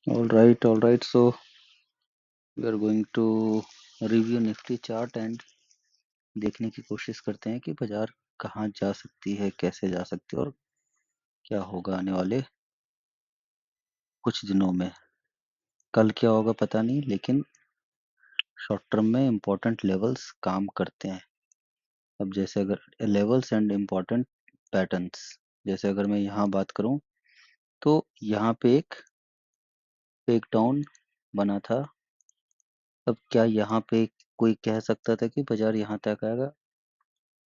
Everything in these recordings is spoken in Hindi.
All right. So we are going to review Nifty chart and देखने की कोशिश करते हैं कि बाजार कहाँ जा सकती है, कैसे जा सकती है और क्या होगा आने वाले कुछ दिनों में। कल क्या होगा पता नहीं, लेकिन शॉर्ट टर्म में इम्पोर्टेंट लेवल्स काम करते हैं। अब जैसे अगर लेवल्स एंड इम्पोर्टेंट पैटर्न्स, जैसे अगर मैं यहाँ बात करूँ तो यहाँ पे एक फेक डाउन बना था। अब क्या यहाँ पे कोई कह सकता था कि बाजार यहाँ तक आएगा?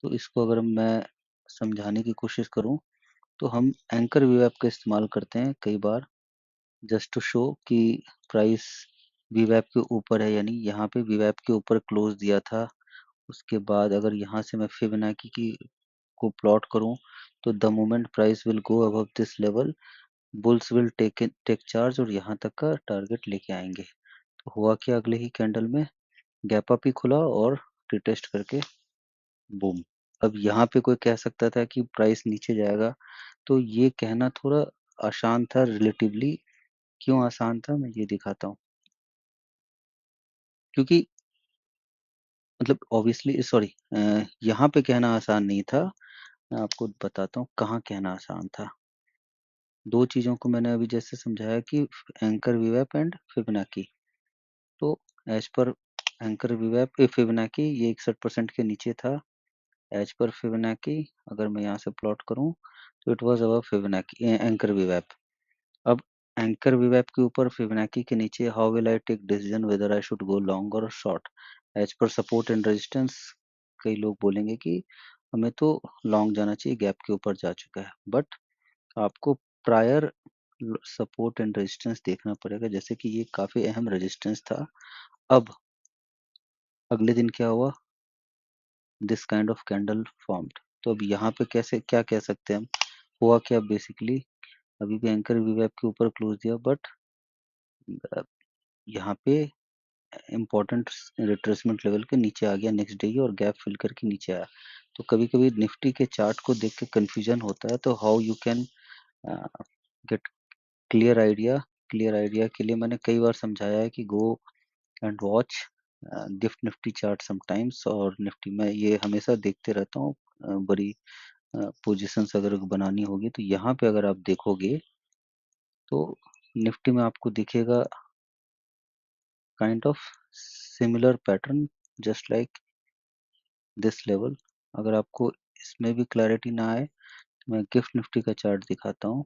तो इसको अगर मैं समझाने की कोशिश करूँ तो हम एंकर वीवैप का इस्तेमाल करते हैं कई बार, जस्ट टू शो कि प्राइस वीवैप के ऊपर है, यानी यहाँ पे वीवैप के ऊपर क्लोज दिया था। उसके बाद अगर यहाँ से मैं फिबोनाची की को प्लॉट करूँ तो the moment price will go above this level, bulls will take charge और यहाँ तक का टारगेट लेके आएंगे। तो हुआ क्या, अगले ही कैंडल में गैप अप ही खुला और रिटेस्ट करके बूम। अब यहाँ पे कोई कह सकता था कि प्राइस नीचे जाएगा, तो ये कहना थोड़ा आसान था रिलेटिवली। क्यों आसान था, मैं ये दिखाता हूँ। क्योंकि मतलब ऑब्वियसली सॉरी, यहाँ पे कहना आसान नहीं था। मैं आपको बताता हूँ कहाँ कहना आसान था। दो चीज़ों को मैंने अभी जैसे समझाया कि एंकर वीवैप एंड फिबोनाची। तो एज पर एंकर वीवैप फिबोनाची ये 61% के नीचे था। एज पर फिबोनाची अगर मैं यहाँ से प्लॉट करूँ तो it was above Fibonacci anchor वीवैप। अब एंकर वीवैप के ऊपर फिबोनाची के नीचे how will I take decision whether I should go long और short. As per support and resistance कई लोग बोलेंगे कि हमें तो लॉन्ग जाना चाहिए, गैप के ऊपर जा चुका है। बट आपको प्रायर सपोर्ट एंड रेजिस्टेंस देखना पड़ेगा, जैसे कि ये काफी अहम रेजिस्टेंस था। अब अगले दिन क्या हुआ, this kind of candle formed. तो अब यहाँ पे कैसे क्या कह सकते हैं हम, हुआ क्या बेसिकली, अभी भी एंकर वीवैप के ऊपर क्लोज दिया, बट यहाँ पे इम्पोर्टेंट रिट्रेसमेंट लेवल के नीचे आ गया नेक्स्ट डे ही और गैप फिल करके नीचे आया। तो कभी कभी निफ्टी के चार्ट को देख के कंफ्यूजन होता है, तो how you can get clear idea के लिए मैंने कई बार समझाया है कि go and watch gift Nifty chart sometimes. और निफ्टी में ये हमेशा देखते रहता हूँ। बड़ी पोजीशंस अगर बनानी होगी तो यहाँ पे अगर आप देखोगे तो निफ्टी में आपको दिखेगा kind of similar pattern just like this level. अगर आपको इसमें भी क्लैरिटी ना आए तो मैं गिफ्ट निफ्टी का चार्ट दिखाता हूँ।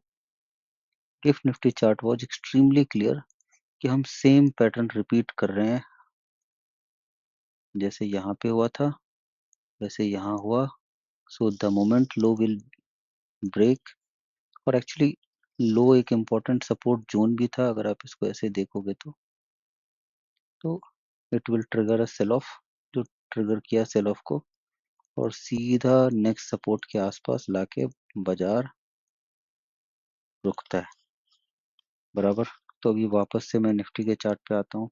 Gift Nifty chart was extremely clear कि हम सेम पैटर्न रिपीट कर रहे हैं। जैसे यहाँ पे हुआ था वैसे यहाँ हुआ। So the moment low will break, और एक्चुअली लो एक इम्पोर्टेंट सपोर्ट जोन भी था अगर आप इसको ऐसे देखोगे तो it will trigger a sell off, जो ट्रिगर किया सेल ऑफ को और सीधा नेक्स्ट सपोर्ट के आसपास लाके बाजार रुकता है बराबर। तो अभी वापस से मैं निफ्टी के चार्ट पे आता हूँ।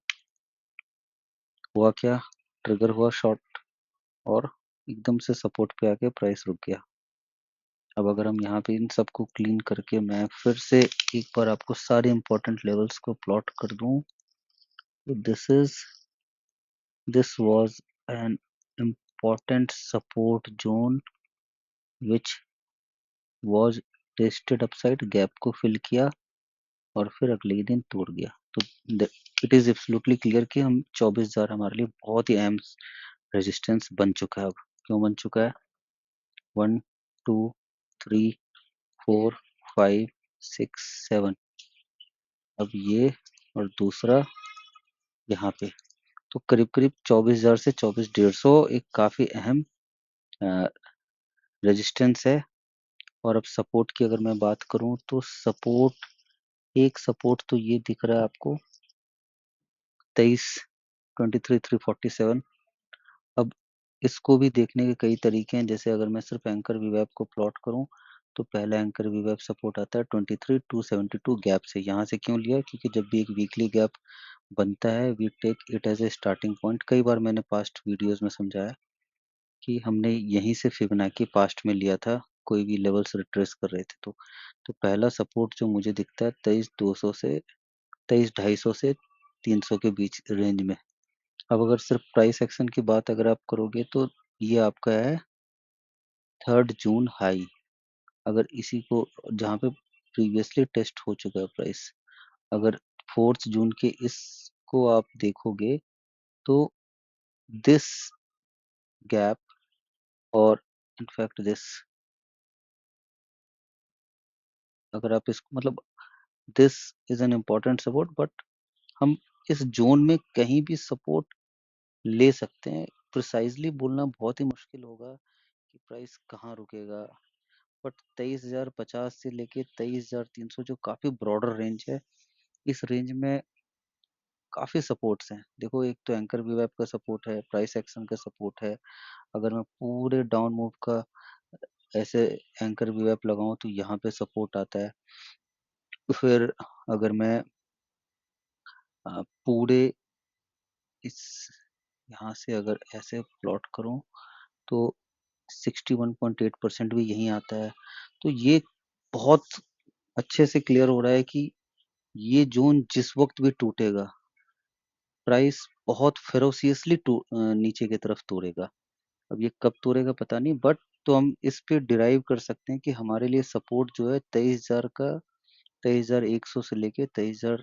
हुआ क्या, ट्रिगर हुआ शॉर्ट और एकदम से सपोर्ट पे आके प्राइस रुक गया। अब अगर हम यहाँ पे इन सबको क्लीन करके मैं फिर से एक बार आपको सारे इंपॉर्टेंट लेवल्स को प्लॉट कर दूं तो this was an important support zone which was tested upside, gap को फिल किया और फिर अगले ही दिन तोड़ गया। तो इट इज एब्सोल्युटली क्लियर कि हम 24,000 हमारे लिए बहुत ही अहम रेजिस्टेंस बन चुका है। अब क्यों बन चुका है, 1 2 3 4 5 6 7, अब ये और दूसरा यहाँ पे, तो करीब करीब 24,000 से 24,150 एक काफी अहम रेजिस्टेंस है। और अब सपोर्ट की अगर मैं बात करूं तो एक सपोर्ट तो ये दिख रहा है आपको 23 23 347। अब इसको भी देखने के कई तरीके हैं। जैसे अगर मैं सिर्फ एंकर वीवैप को प्लॉट करूं तो पहला एंकर वीवैप सपोर्ट आता है 23 272 गैप से। यहाँ से क्यों लिया, क्योंकि जब भी एक वीकली गैप बनता है we take it as a starting point. कई बार मैंने पास्ट वीडियोस में समझाया कि हमने यहीं से फिबोनाची पास्ट में लिया था, कोई भी लेवल्स रिट्रेस कर रहे थे तो पहला सपोर्ट जो मुझे दिखता है 23 200 से 23,250 से 300 के बीच रेंज में। अब अगर सिर्फ प्राइस एक्शन की बात अगर आप करोगे तो ये आपका है 3 जून हाई। अगर इसी को जहाँ पे प्रीवियसली टेस्ट हो चुका है प्राइस, अगर 4 जून के इसको आप देखोगे तो दिस गैप और इनफैक्ट दिस, अगर आप इसको मतलब this is an important support, but हम इस जोन में कहीं भी सपोर्ट ले सकते हैं। प्रिसाइजली बोलना बहुत ही मुश्किल होगा कि प्राइस कहाँ रुकेगा, बट 23,050 से लेके 23,300 जो काफी ब्रॉडर रेंज है, इस रेंज में काफी सपोर्ट्स हैं। देखो, एक तो एंकर वीवैप का सपोर्ट है, प्राइस एक्शन का सपोर्ट है। अगर मैं पूरे डाउन मूव का ऐसे एंकर वीवैप लगाऊं तो यहाँ पे सपोर्ट आता है। फिर अगर मैं पूरे इस यहाँ से अगर ऐसे प्लॉट करूं तो 61.8% भी यहीं आता है। तो ये बहुत अच्छे से क्लियर हो रहा है कि ये जोन जिस वक्त भी टूटेगा, प्राइस बहुत फेरोसियसली नीचे की तरफ तोड़ेगा। अब ये कब तोड़ेगा पता नहीं, बट तो हम इस पे डिराइव कर सकते हैं कि हमारे लिए सपोर्ट जो है 23,000 का, 23,100 से लेके 23,000,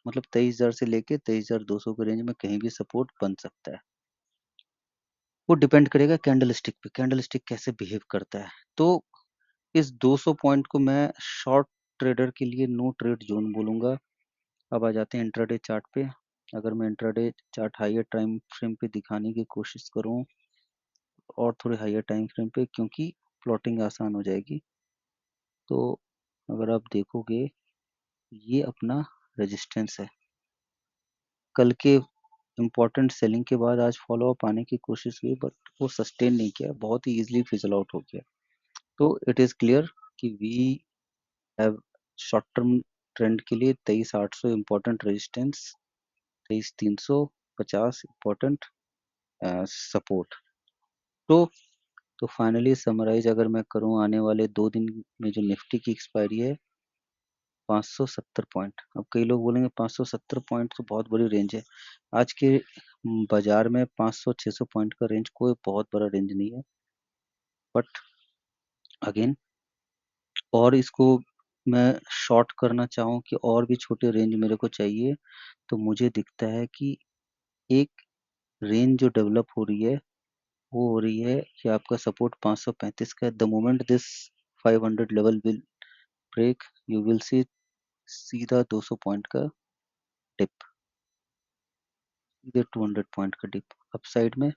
मतलब 23,000 से लेके 23,200 के रेंज में कहीं भी सपोर्ट बन सकता है। वो डिपेंड करेगा कैंडलस्टिक पे, कैंडलस्टिक कैसे बिहेव करता है। तो इस 200 पॉइंट को मैं शॉर्ट ट्रेडर के लिए नो ट्रेड जोन बोलूंगा। अब आ जाते हैं इंट्राडे चार्ट पे। अगर मैं intraday chart higher time frame पे दिखाने की कोशिश करूं और थोड़े हायर टाइम फ्रेम पे, क्योंकि प्लॉटिंग आसान हो जाएगी, तो अगर आप देखोगे ये अपना रेजिस्टेंस है। कल के इम्पोर्टेंट सेलिंग के बाद आज फॉलो अप आने की कोशिश की, बट वो सस्टेन नहीं किया, बहुत ही इजीली फिजल आउट हो गया। तो इट इज क्लियर कि we have short term trend के लिए 23,800 इम्पोर्टेंट रेजिस्टेंस, 23,350 इम्पोर्टेंट सपोर्ट। तो फाइनली समराइज अगर मैं करूं, आने वाले 2 दिन में जो निफ्टी की एक्सपायरी है 570 पॉइंट। अब कई लोग बोलेंगे 570 पॉइंट तो बहुत बड़ी रेंज है। आज के बाजार में 500-600 पॉइंट का रेंज कोई बहुत बड़ा रेंज नहीं है, बट अगेन, और इसको मैं शॉर्ट करना चाहूँ कि और भी छोटे रेंज मेरे को चाहिए, तो मुझे दिखता है कि एक रेंज जो डेवलप हो रही है वो हो रही है कि आपका सपोर्ट 535 का है। The moment this 500 level will break, you will see सीधा 200 पॉइंट का डिप, सीधे 200 पॉइंट का डिप अपसाइड में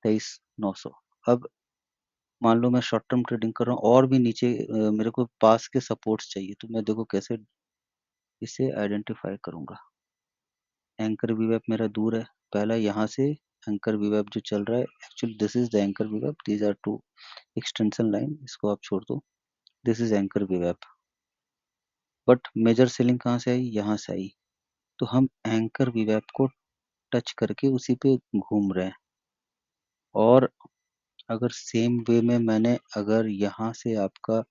23,900। अब मान लो मैं शॉर्ट टर्म ट्रेडिंग कर रहा हूँ और भी नीचे मेरे को पास के सपोर्ट्स चाहिए, तो मैं देखो कैसे इसे आइडेंटिफाई करूंगा। एंकर वीवेप मेरा दूर है, पहला यहाँ से एंकर वीवेप जो चल रहा है, actually this is the anchor वीवेप, these are two extension line, इसको आप छोड़ दो, दिस इज एंकर वीवेप। बट मेजर सेलिंग कहाँ से आई, यहाँ से आई। तो हम एंकर वीवेप को टच करके उसी पे घूम रहे हैं। और अगर सेम वे में मैंने अगर यहाँ से आपका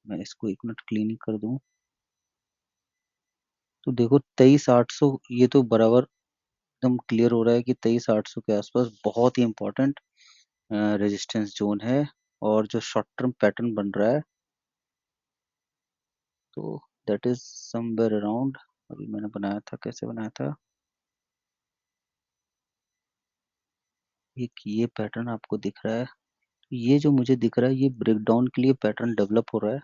मैं इसको 1 मिनट क्लीन कर दूं, तो देखो 23,800, ये तो बराबर एकदम क्लियर हो रहा है कि 23,800 के आसपास बहुत ही इंपॉर्टेंट रेजिस्टेंस जोन है। और जो शॉर्ट टर्म पैटर्न बन रहा है, तो दैट इज समवेयर अराउंड, अभी मैंने बनाया था, कैसे बनाया था, एक ये पैटर्न आपको दिख रहा है। ये जो मुझे दिख रहा है ये ब्रेकडाउन के लिए पैटर्न डेवलप हो रहा है।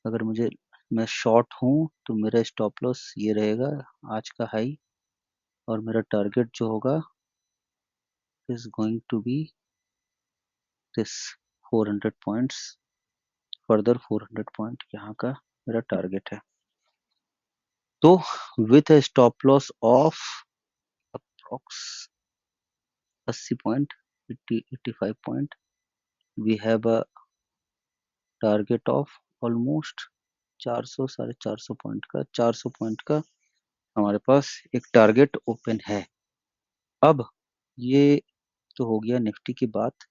अगर मुझे, मैं शॉर्ट हूँ तो मेरा स्टॉप लॉस ये रहेगा, आज का हाई, और मेरा टारगेट जो होगा is going to be this 400 points, further 400 point यहाँ का मेरा टारगेट है। तो with a stop loss of approx 80 point, 85 point, we have a target of almost 400, 450 point का, 400 पॉइंट का हमारे पास एक टारगेट ओपन है। अब ये तो हो गया निफ्टी की बात।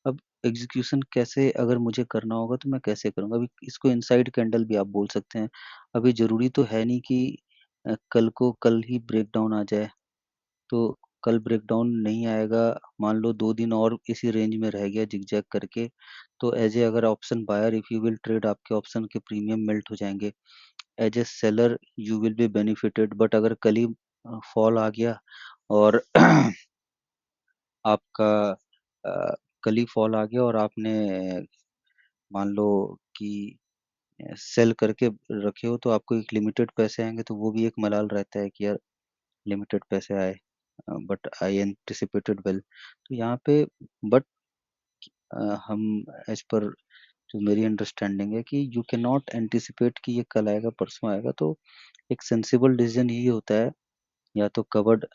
अब एग्जीक्यूशन कैसे अगर मुझे करना होगा तो मैं कैसे करूंगा? अभी इसको इनसाइड कैंडल भी आप बोल सकते हैं। अभी जरूरी तो है नहीं कि कल को कल ही ब्रेकडाउन आ जाए। तो कल ब्रेकडाउन नहीं आएगा, मान लो 2 दिन और इसी रेंज में रह गया जिगजैग करके, तो एज ए अगर option buyer if you will trade, आपके ऑप्शन के प्रीमियम मेल्ट हो जाएंगे। As a seller you will be benefited, but अगर कल ही फॉल आ गया और आपका कल ही फॉल आ गया और आपने मान लो कि सेल करके रखे हो, तो आपको एक लिमिटेड पैसे आएंगे, तो वो भी एक मलाल रहता है कि यार लिमिटेड पैसे आए, बट आई एंटिसिपेटेड वेल। तो यहाँ पे बट हम एज पर जो मेरी अंडरस्टैंडिंग है कि यू कैन नॉट एंटिसिपेट कि ये कल आएगा परसों आएगा, तो एक सेंसिबल डिसीजन यही होता है, या तो कवर्ड,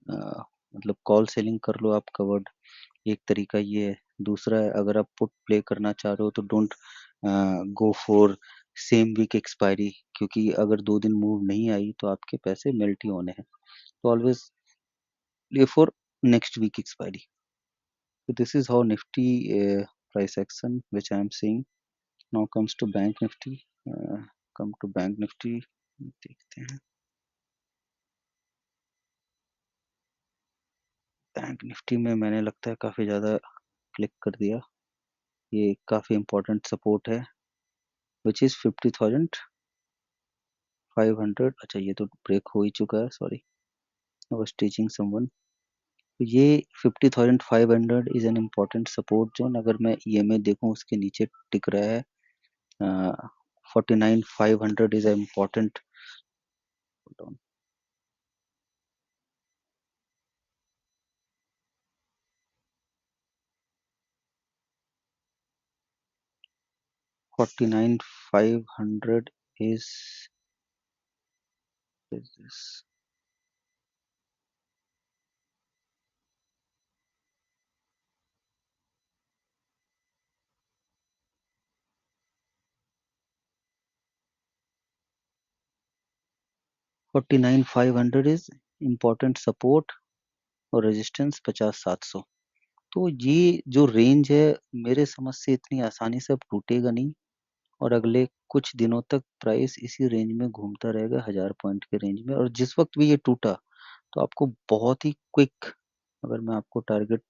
मतलब कॉल सेलिंग कर लो आप कवर्ड, एक तरीका ये है। दूसरा है, अगर आप पुट प्ले करना चाह रहे हो तो don't go for same week expiry, क्योंकि अगर 2 दिन मूव नहीं आई तो आपके पैसे मेल्ट ही होने हैं। तो always play for next week expiry. So this is how Nifty price action which I am seeing. Now comes to Bank Nifty. Come to Bank Nifty, देखते हैं। बैंक निफ्टी में मैंने लगता है काफ़ी ज़्यादा क्लिक कर दिया। ये काफ़ी इम्पोर्टेंट सपोर्ट है विच इज़ 50,500। अच्छा, ये तो ब्रेक हो ही चुका है, sorry, I was teaching someone. तो ये 50,500 is an important support zone. अगर मैं ईएमए देखूं उसके नीचे टिक रहा है। 49,500 is a important. 49,500 is this 49,500 is important support और रेजिस्टेंस 50,700। तो ये जो रेंज है मेरे समझ से इतनी आसानी से अब टूटेगा नहीं, और अगले कुछ दिनों तक प्राइस इसी रेंज में घूमता रहेगा, 1000 पॉइंट के रेंज में। और जिस वक्त भी ये टूटा तो आपको बहुत ही क्विक, अगर मैं आपको टारगेट,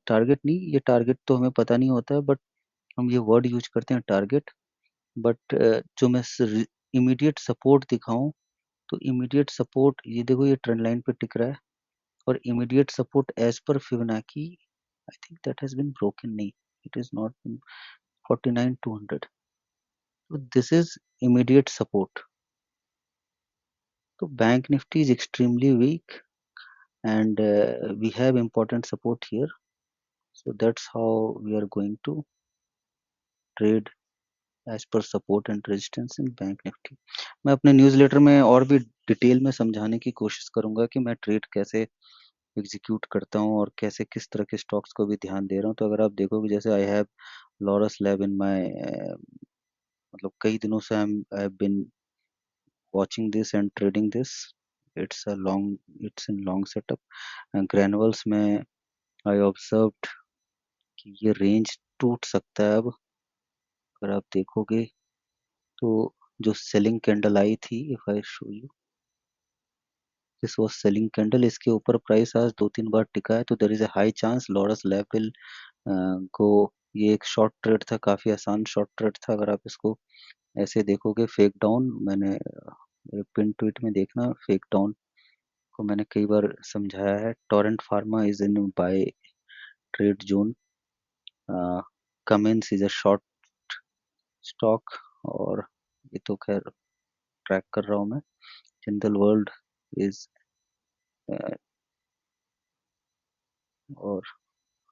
टारगेट नहीं, ये टारगेट तो हमें पता नहीं होता है, बट हम ये वर्ड यूज करते हैं टारगेट। बट जो मैं इमीडिएट सपोर्ट दिखाऊं, तो इमीडिएट सपोर्ट ये देखो, ये ट्रेंड लाइन पे टिक रहा है, और immediate support as per Fibonacci I think that has been broken, नहीं, इट इज नॉट 49,200। तो दिस इज इमीडिएट सपोर्ट। तो Bank Nifty is extremely weak, and we have important support here, so that's how we are going to trade as per support and resistance in bank Nifty. मैं अपने न्यूज़लेटर में और भी डिटेल में समझाने की कोशिश करूंगा कि मैं ट्रेड कैसे एग्जीक्यूट करता हूँ और कैसे किस तरह के स्टॉक्स को भी ध्यान दे रहा हूँ। तो अगर आप देखोगे, जैसे I have Laurus lab in my, मतलब कई दिनों से I have been watching this and trading this. It's in long setup. Granules में आई ऑब्जर्व्ड कि ये रेंज टूट सकता है अब। अगर आप देखोगे तो जो सेलिंग कैंडल आई थी, if I show you, this was selling candle, इसके ऊपर प्राइस आज 2-3 बार टिका है, तो there is a high chance Laurus lab will को, ये एक शॉर्ट ट्रेड था, काफी आसान शॉर्ट ट्रेड था। अगर आप इसको ऐसे देखोगे, फेक डाउन, मैंने पिन ट्वीट में देखना, फेक डाउन को मैंने कई बार समझाया है। Torrent pharma is in buy trade zone. Cummins is a short stock, और ये तो खैर ट्रैक कर रहा हूँ मैं। जिंदल वर्ल्ड इज, और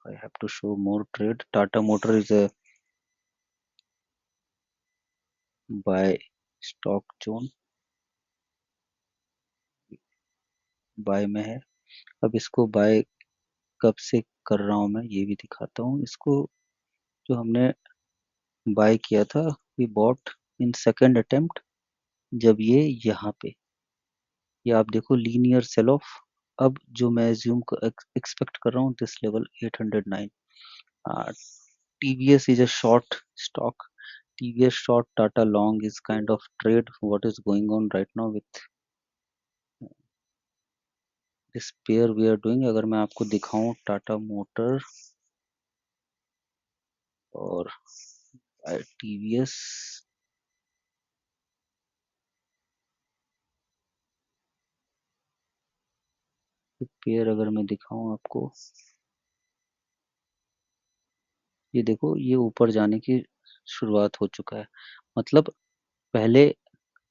I have to show more trade. Tata motor is a buy stock zone, buy में है। अब इसको बाय कब से कर रहा हूँ मैं ये भी दिखाता हूँ। इसको जो हमने बाय किया था, we bought in second attempt, जब ये यहाँ पे, ये आप देखो लीनियर सेल ऑफ। अब जो मैं एज्यूम एक्सपेक्ट कर रहा हूँ, this level 809, TVS is a short stock. TVS short, Tata long is kind of trade. What is going on right now with this pair we are doing? अगर मैं आपको दिखाऊं टाटा मोटर और TVS, पेयर अगर मैं दिखाऊं आपको, ये देखो ये ऊपर जाने की शुरुआत हो चुका है। मतलब पहले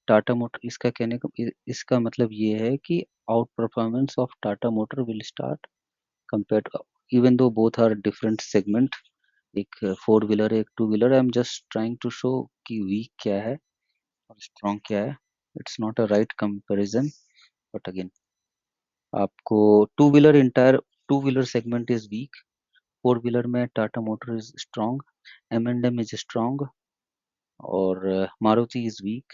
टाटा मोटर, इसका कहने का इसका मतलब ये है कि outperformance of Tata motor will start compare to, even though both are different segment, एक फोर व्हीलर है एक two wheeler, I am just trying to show कि वीक क्या है और स्ट्रॉन्ग क्या है। It's not a right comparison, but again आपको two wheeler entire, two wheeler segment is weak, four wheeler में Tata motor is strong, M&M is strong, और मारुति इज वीक,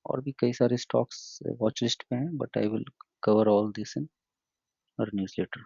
और भी कई सारे स्टॉक्स वॉच लिस्ट पे हैं, but I will cover all this in our newsletter.